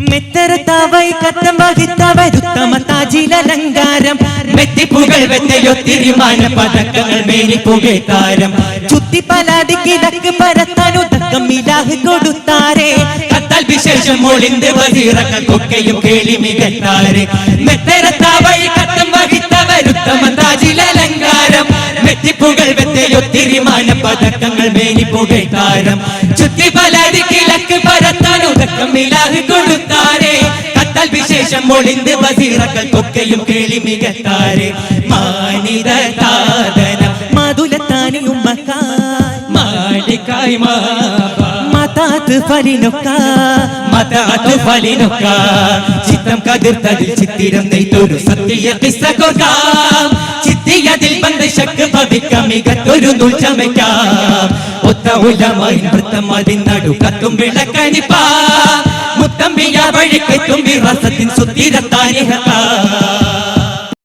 മെത്തരത്താവൈ കത്തം വഹിത്തവരുത്തമത്താജിലലങ്കാരം മെത്തിപ്പുകൾ വെത്തയൊത്തിരിമാന പതക്കങ്ങൾ മേനിപ്പുകൈത്താരം ചുത്തിപ്പലാടി കിഴക്ക് പരത്താനുതക്കം ഇലാഹ് കൊടുത്താരേ കത്താൽ വിശേഷം ഒളിந்து വസീറക്കൊക്കെയും കേളി മികത്താരേ മെത്തരത്താവൈ കത്തം വഹിത്തവരുത്തമത്താജിലലങ്കാരം മെത്തിപ്പുകൾ വെത്തയൊത്തിരിമാന പതക്കങ്ങൾ മേനിപ്പുകൈത്താരം ചുത്തിപ്പലാടി കിഴക്ക് പരത്താനുതക്കം ഇലാഹ് കൊടുത്താരേ കത്താൽ വിശേഷം ഒളിந்து വസീറക്കൊക്കെയും കേളി മികത്താരേ മാനിത താതന മാതുലത്താനി ഉമ്മക്കായ് മാലിക്കായ് മതാത്ത് ഫലിനൊക്ക ചിത്തം കതിർത്തതിൽ ചിത്തിരം നെയ്തൊരു സത്യ കിസ്സ കൊക്കാം ചിത്തിയതിൽ ബന്ധ ശക്ക് ഭവിക്കാം മികത്തൊരു നൂൽ ചമയ്ക്കാം ഒത്ത ഉലമായിൻ വൃത്തം അതിനടു കത്തും വിളക്കണിപ്പാ മുത്തമ്പിയ വഴിക്കെത്തും വിറസത്തിൻ സുത്തിരത്താനിഹത്താ